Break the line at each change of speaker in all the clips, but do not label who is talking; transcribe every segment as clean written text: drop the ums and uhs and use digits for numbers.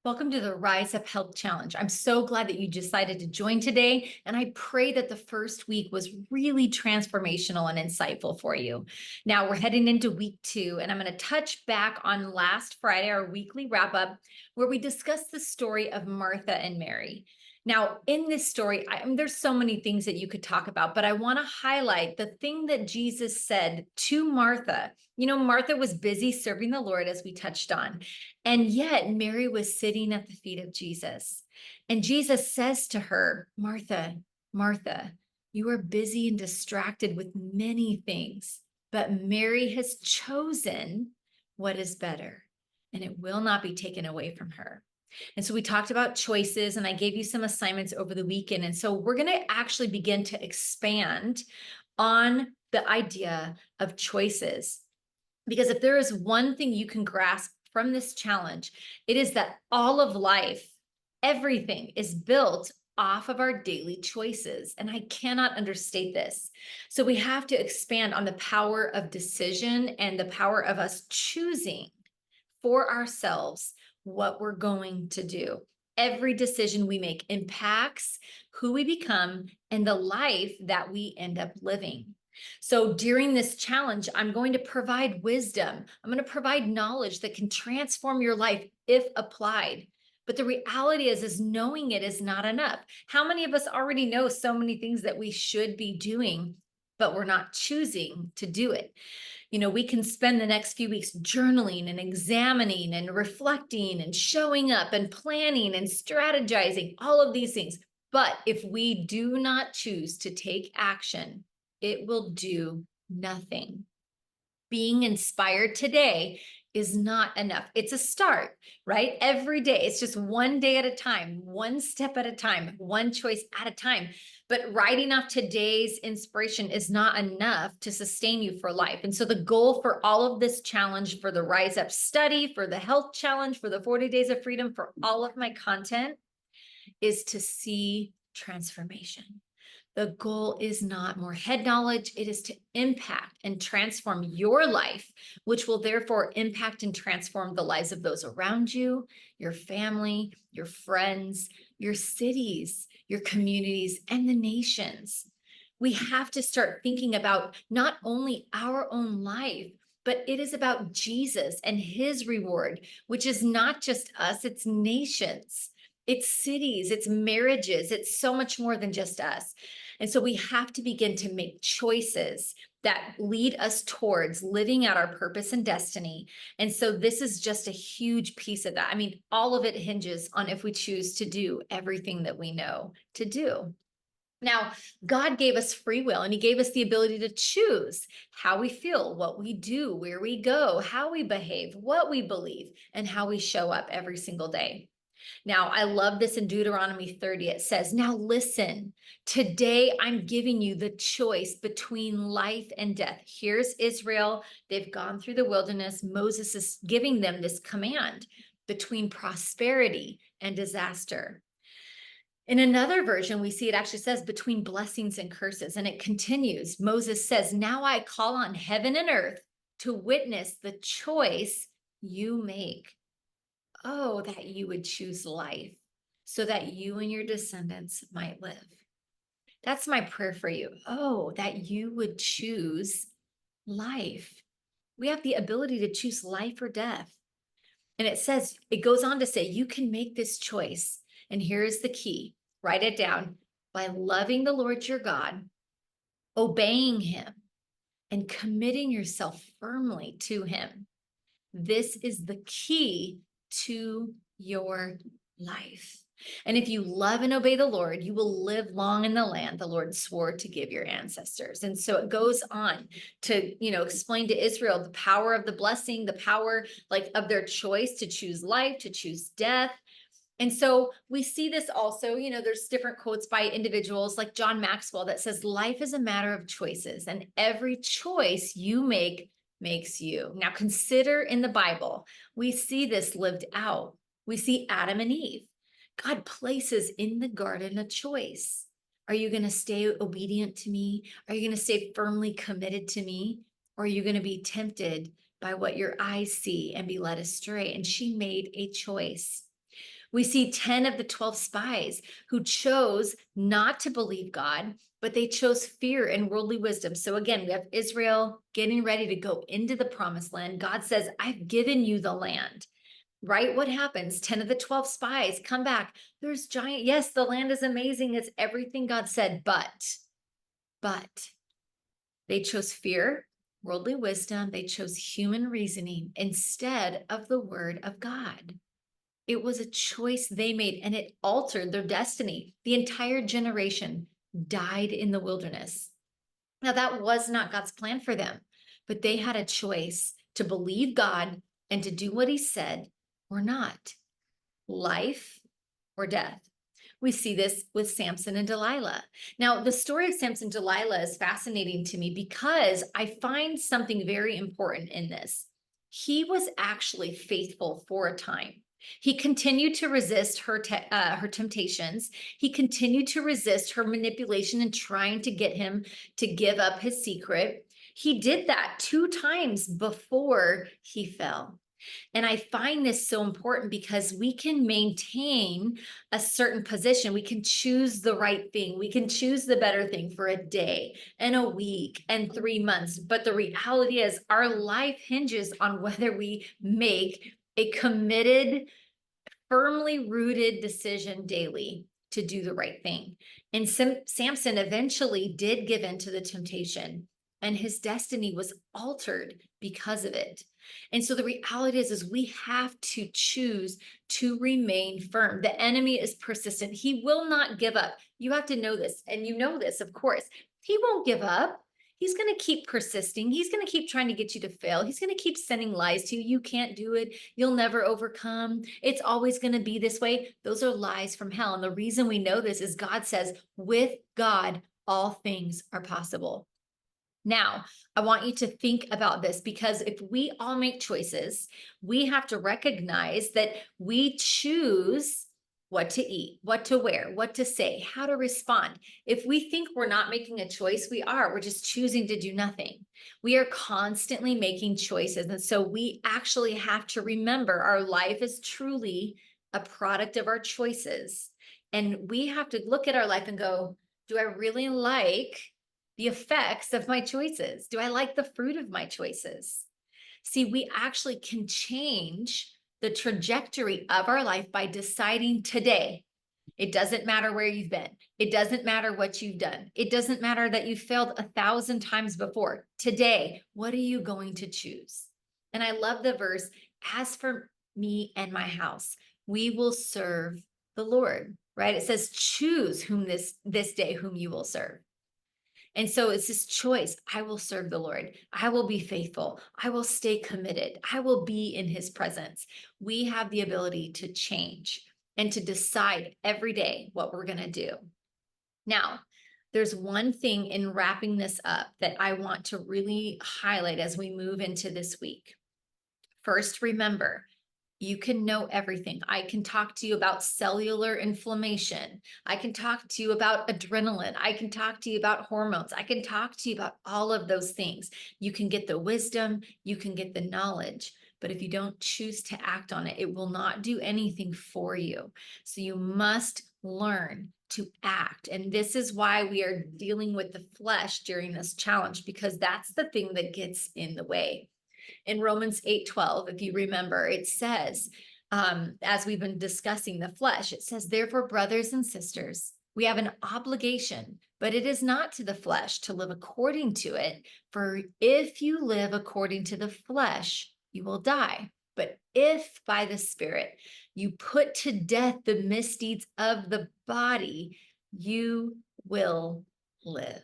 Welcome to the Rise Up Health Challenge. I'm so glad that you decided to join today, and I pray that the first week was really transformational and insightful for you. Now we're heading into week 2, and I'm going to touch back on last Friday, our weekly wrap up, where we discussed the story of Martha and Mary. Now, in this story, there's so many things that you could talk about, but I want to highlight the thing that Jesus said to Martha. Martha was busy serving the Lord, as we touched on. And yet Mary was sitting at the feet of Jesus. And Jesus says to her, Martha, Martha, you are busy and distracted with many things, but Mary has chosen what is better, and it will not be taken away from her. And so we talked about choices, and I gave you some assignments over the weekend. And so we're going to actually begin to expand on the idea of choices. Because if there is one thing you can grasp from this challenge, it is that all of life, everything is built off of our daily choices. And I cannot understate this. So we have to expand on the power of decision and the power of us choosing for ourselves what we're going to do. Every decision we make impacts who we become and the life that we end up living. So during this challenge, I'm going to provide wisdom. I'm going to provide knowledge that can transform your life if applied. But the reality is knowing it is not enough. How many of us already know so many things that we should be doing, but we're not choosing to do it? We can spend the next few weeks journaling and examining and reflecting and showing up and planning and strategizing, all of these things. But if we do not choose to take action, it will do nothing. Being inspired today is not enough. It's a start, right? Every day, it's just one day at a time, one step at a time, one choice at a time. But writing off today's inspiration is not enough to sustain you for life. And so the goal for all of this challenge, for the Rise Up study, for the health challenge, for the 40 days of freedom, for all of my content is to see transformation. The goal is not more head knowledge. It is to impact and transform your life, which will therefore impact and transform the lives of those around you, your family, your friends, your cities, your communities, and the nations. We have to start thinking about not only our own life, but it is about Jesus and his reward, which is not just us, it's nations, it's cities, it's marriages, it's so much more than just us. And so we have to begin to make choices that lead us towards living out our purpose and destiny. And so this is just a huge piece of that. All of it hinges on if we choose to do everything that we know to do. Now, God gave us free will, and he gave us the ability to choose how we feel, what we do, where we go, how we behave, what we believe, and how we show up every single day. Now, I love this in Deuteronomy 30. It says, now listen, today I'm giving you the choice between life and death. Here's Israel. They've gone through the wilderness. Moses is giving them this command between prosperity and disaster. In another version, we see it actually says between blessings and curses. And it continues. Moses says, now I call on heaven and earth to witness the choice you make. Oh, that you would choose life so that you and your descendants might live. That's my prayer for you. Oh, that you would choose life. We have the ability to choose life or death. And it goes on to say, you can make this choice. And here's the key, write it down, by loving the Lord your God, obeying him, and committing yourself firmly to him. This is the key to your life. And if you love and obey the Lord, you will live long in the land the Lord swore to give your ancestors. And so it goes on to, explain to Israel the power of the blessing, the power of their choice to choose life, to choose death. And so we see this also, there's different quotes by individuals like John Maxwell that says, life is a matter of choices, and every choice you make makes you. Now consider in the Bible, we see this lived out. We see Adam and Eve. God places in the garden a choice. Are you going to stay obedient to me? Are you going to stay firmly committed to me? Or are you going to be tempted by what your eyes see and be led astray? And she made a choice. We see 10 of the 12 spies who chose not to believe God, but they chose fear and worldly wisdom. So again, we have Israel getting ready to go into the promised land. God says, I've given you the land, right? What happens? 10 of the 12 spies come back. There's giant. Yes, the land is amazing. It's everything God said, but they chose fear, worldly wisdom. They chose human reasoning instead of the word of God. It was a choice they made, and it altered their destiny. The entire generation died in the wilderness. Now, that was not God's plan for them, but they had a choice to believe God and to do what he said or not, life or death. We see this with Samson and Delilah. Now, the story of Samson and Delilah is fascinating to me because I find something very important in this. He was actually faithful for a time. He continued to resist her temptations. He continued to resist her manipulation and trying to get him to give up his secret. He did that 2 times before he fell. And I find this so important because we can maintain a certain position. We can choose the right thing. We can choose the better thing for a day and a week and 3 months. But the reality is, our life hinges on whether we make a committed, firmly rooted decision daily to do the right thing. And Samson eventually did give in to the temptation, and his destiny was altered because of it. And so the reality is we have to choose to remain firm. The enemy is persistent. He will not give up. You have to know this, and you know this, of course. He won't give up. He's going to keep persisting. He's going to keep trying to get you to fail. He's going to keep sending lies to you. You can't do it. You'll never overcome. It's always going to be this way. Those are lies from hell. And the reason we know this is God says, with God, all things are possible. Now, I want you to think about this, because if we all make choices, we have to recognize that we choose what to eat, what to wear, what to say, how to respond. If we think we're not making a choice, we are. We're just choosing to do nothing. We are constantly making choices. And so we actually have to remember our life is truly a product of our choices. And we have to look at our life and go, do I really like the effects of my choices? Do I like the fruit of my choices? See, we actually can change the trajectory of our life by deciding today. It doesn't matter where you've been. It doesn't matter what you've done. It doesn't matter that you failed 1,000 times before. Today, what are you going to choose? And I love the verse, as for me and my house, we will serve the Lord, right? It says, choose whom this day whom you will serve. And so it's this choice. I will serve the Lord. I will be faithful. I will stay committed. I will be in his presence. We have the ability to change and to decide every day what we're going to do. Now, there's one thing in wrapping this up that I want to really highlight as we move into this week. First, remember, you can know everything. I can talk to you about cellular inflammation. I can talk to you about adrenaline. I can talk to you about hormones. I can talk to you about all of those things. You can get the wisdom, you can get the knowledge, but if you don't choose to act on it, it will not do anything for you. So you must learn to act. And this is why we are dealing with the flesh during this challenge, because that's the thing that gets in the way. In Romans 8:12, if you remember, it says, as we've been discussing the flesh, it says, therefore, brothers and sisters, we have an obligation, but it is not to the flesh to live according to it. For if you live according to the flesh, you will die. But if by the Spirit you put to death the misdeeds of the body, you will live.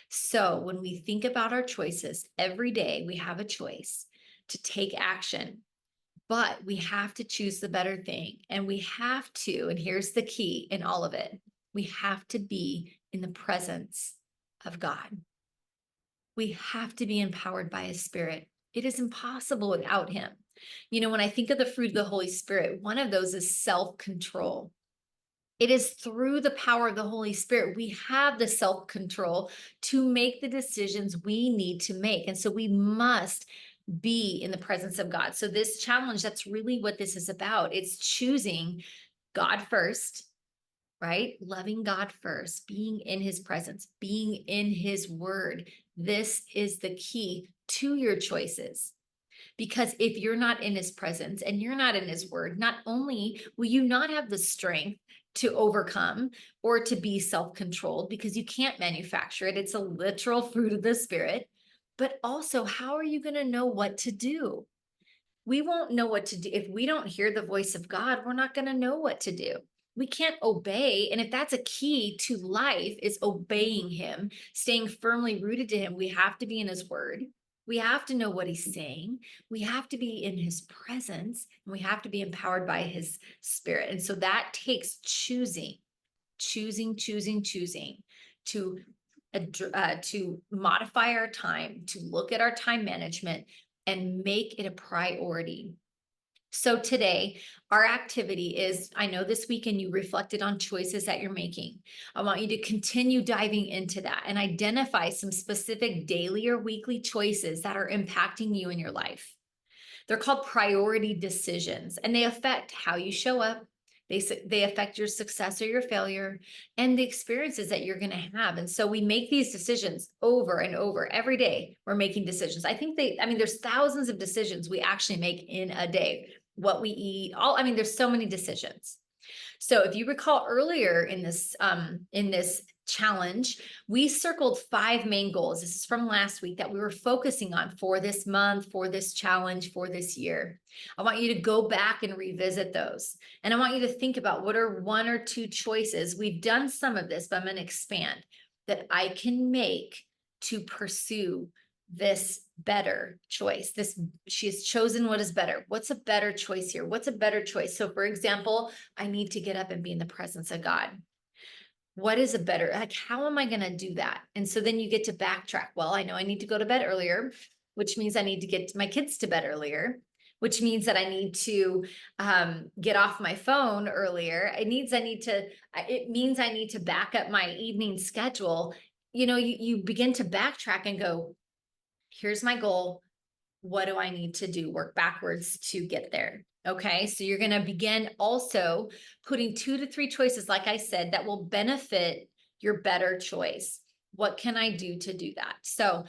So when we think about our choices every day, we have a choice to take action, but we have to choose the better thing. And we have to, and here's the key in all of it, we have to be in the presence of God. We have to be empowered by his Spirit. It is impossible without him. You know, when I think of the fruit of the Holy Spirit, one of those is self-control. It is through the power of the Holy Spirit, we have the self-control to make the decisions we need to make. And so we must be in the presence of God. So this challenge, that's really what this is about. It's choosing God first, right? Loving God first, being in his presence, being in his word. This is the key to your choices. Because if you're not in his presence and you're not in his word, not only will you not have the strength to overcome or to be self-controlled, because you can't manufacture it, it's a literal fruit of the spirit, but also how are you going to know what to do? We won't know what to do. If we don't hear the voice of God, we're not going to know what to do. We can't obey. And if that's a key to life, is obeying him, staying firmly rooted to him, we have to be in his word. We have to know what he's saying. We have to be in his presence, and we have to be empowered by his spirit. And so that takes choosing to to modify our time, to look at our time management and make it a priority. So today, our activity is, I know this weekend you reflected on choices that you're making. I want you to continue diving into that and identify some specific daily or weekly choices that are impacting you in your life. They're called priority decisions, and they affect how you show up. They affect your success or your failure and the experiences that you're going to have. And so we make these decisions over and over every day. We're making decisions. I mean, there's thousands of decisions we actually make in a day. What we eat, there's so many decisions. So if you recall earlier in this challenge, we circled 5 main goals. This is from last week that we were focusing on for this month, for this challenge, for this year. I want you to go back and revisit those. And I want you to think about what are 1 or 2 choices. We've done some of this, but I'm going to expand that I can make to pursue this better choice. She has chosen what is better. What's a better choice here? What's a better choice? So for example, I need to get up and be in the presence of God. What is a better, like, how am I going to do that? And so then you get to backtrack. Well, I know I need to go to bed earlier, which means I need to get my kids to bed earlier, which means that I need to get off my phone earlier. It means I need to back up my evening schedule. You begin to backtrack and go, here's my goal. What do I need to do? Work backwards to get there. Okay. So you're going to begin also putting 2 to 3 choices, like I said, that will benefit your better choice. What can I do to do that? So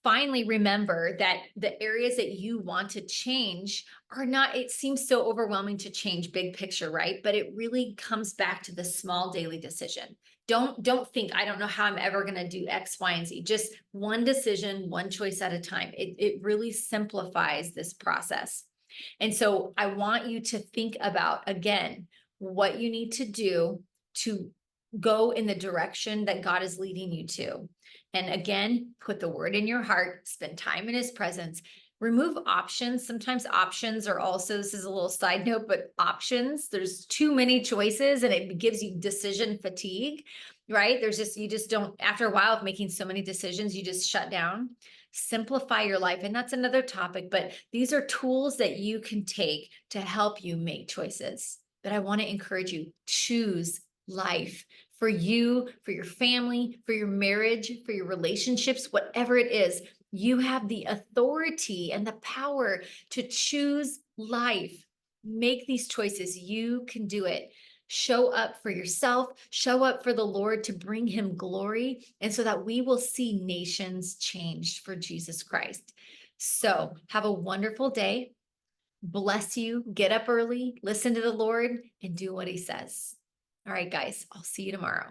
finally, remember that the areas that you want to change are not, it seems so overwhelming to change big picture, right? But it really comes back to the small daily decision. Don't think, I don't know how I'm ever going to do X, Y, and Z. Just one decision, one choice at a time. It really simplifies this process. And so I want you to think about, again, what you need to do to go in the direction that God is leading you to. And again, put the word in your heart, spend time in his presence, remove options. Sometimes options are also, this is a little side note, but options, there's too many choices and it gives you decision fatigue, right? You just don't, after a while of making so many decisions, you just shut down. Simplify your life. And that's another topic, but these are tools that you can take to help you make choices. But I want to encourage you, choose life for you, for your family, for your marriage, for your relationships, whatever it is. You have the authority and the power to choose life. Make these choices. You can do it. Show up for yourself, show up for the Lord to bring him glory, and so that we will see nations changed for Jesus Christ. So have a wonderful day. Bless you. Get up early, listen to the Lord, and do what he says. All right, guys, I'll see you tomorrow.